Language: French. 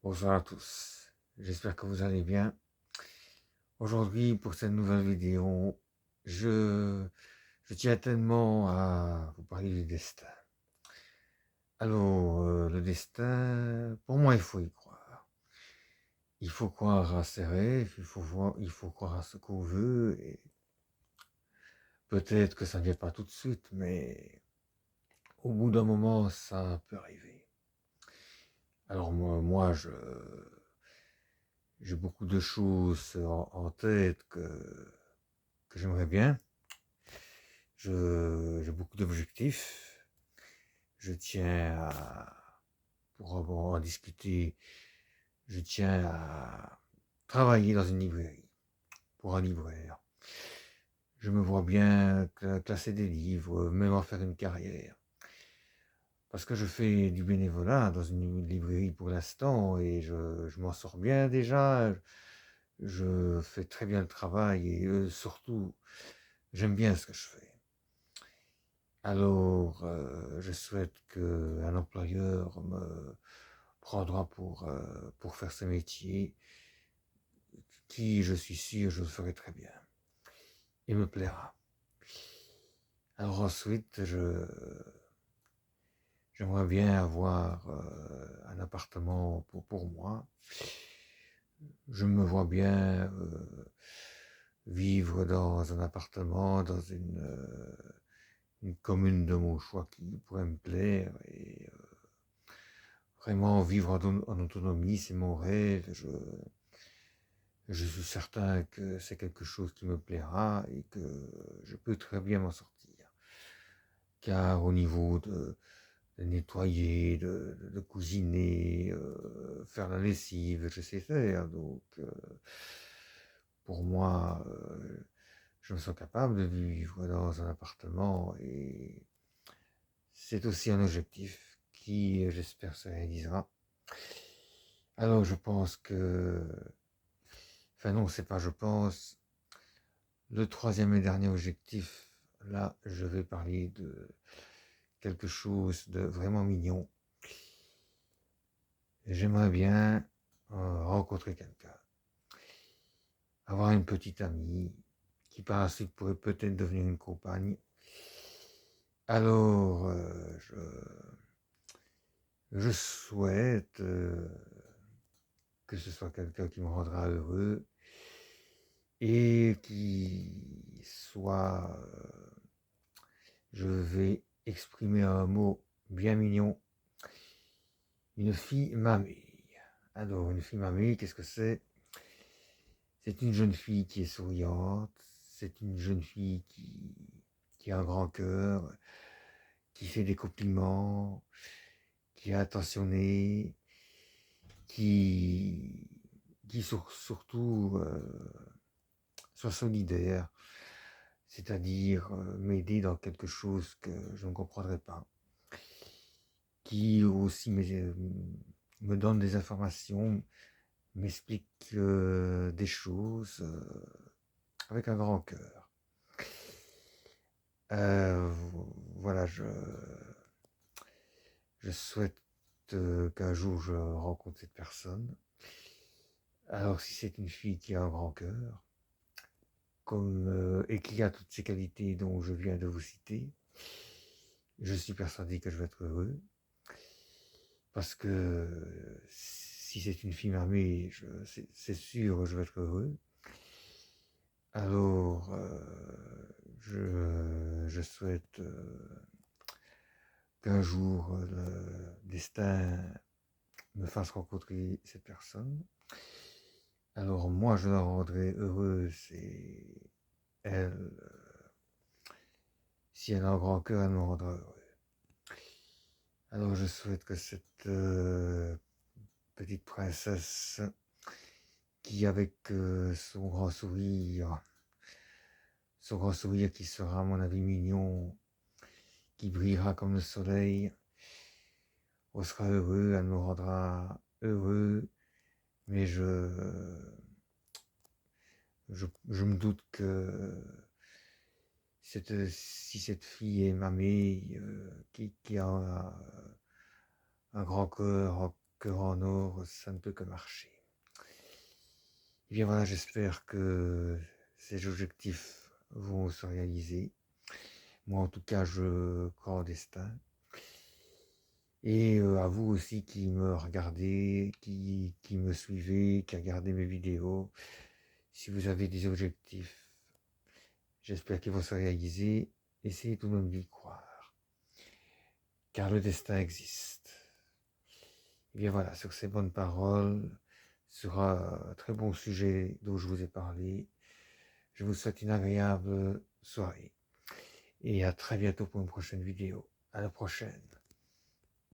Bonsoir à tous, j'espère que vous allez bien. Aujourd'hui, pour cette nouvelle vidéo, je, je tiens tellement à vous parler du destin. Alors, le destin, pour moi, il faut y croire. Il faut croire à ses rêves, il faut croire à ce qu'on veut, et peut-être que ça ne vient pas tout de suite, mais au bout d'un moment, ça peut arriver. Alors j'ai beaucoup de choses en tête que j'aimerais bien. J'ai beaucoup d'objectifs. Je tiens à, pour en discuter, je tiens à travailler dans une librairie, pour un libraire. Je me vois bien classer des livres, même en faire une carrière. Parce que je fais du bénévolat dans une librairie pour l'instant et je m'en sors bien déjà. Je fais très bien le travail et surtout, j'aime bien ce que je fais. Alors, je souhaite qu'un employeur me prendra pour faire ce métier, qui, je suis sûr, je le ferai très bien et me plaira. Alors ensuite, j'aimerais bien avoir un appartement pour moi. Je me vois bien vivre dans un appartement, dans une commune de mon choix qui pourrait me plaire et vraiment vivre en autonomie, c'est mon rêve. Je suis certain que c'est quelque chose qui me plaira et que je peux très bien m'en sortir. Car au niveau de nettoyer, de cuisiner, faire la lessive, je sais faire. Donc, pour moi, je me sens capable de vivre dans un appartement et c'est aussi un objectif qui, j'espère, se réalisera. Alors, je pense que... Enfin non, c'est pas je pense. Le troisième et dernier objectif, là, je vais parler de quelque chose de vraiment mignon. J'aimerais bien rencontrer quelqu'un, avoir une petite amie qui par la suite pourrait peut-être devenir une compagne. Alors, je souhaite que ce soit quelqu'un qui me rendra heureux et qui soit, je vais exprimer un mot bien mignon, une fille mamie. Alors, une fille mamie, qu'est-ce que c'est? C'est une jeune fille qui est souriante, c'est une jeune fille qui a un grand cœur, qui fait des compliments, qui est attentionnée, qui, qui surtout soit solidaire, c'est-à-dire m'aider dans quelque chose que je ne comprendrais pas, qui aussi me donne des informations, m'explique des choses avec un grand cœur. Voilà, je souhaite qu'un jour je rencontre cette personne. Alors si c'est une fille qui a un grand cœur, et qui a toutes ces qualités dont je viens de vous citer, je suis persuadé que je vais être heureux. Parce que si c'est une fille mariée, c'est sûr, je vais être heureux. Alors, je souhaite qu'un jour le destin me fasse rencontrer cette personne. Alors moi, je la rendrai heureuse et elle, si elle a un grand cœur, elle me rendra heureux. Alors je souhaite que cette petite princesse qui, avec son grand sourire qui sera à mon avis mignon, qui brillera comme le soleil, on sera heureux, elle me rendra heureux, mais je me doute que si cette fille est mamie, qui a un grand cœur, cœur en or, ça ne peut que marcher. Et bien voilà, j'espère que ces objectifs vont se réaliser. Moi, en tout cas, je crois au destin. Et à vous aussi qui me regardez, qui me suivez, qui regardez mes vidéos, si vous avez des objectifs, j'espère qu'ils vont se réaliser. Essayez tout de même d'y croire, car le destin existe. Et bien voilà, sur ces bonnes paroles, sur un très bon sujet dont je vous ai parlé, je vous souhaite une agréable soirée. Et à très bientôt pour une prochaine vidéo. À la prochaine.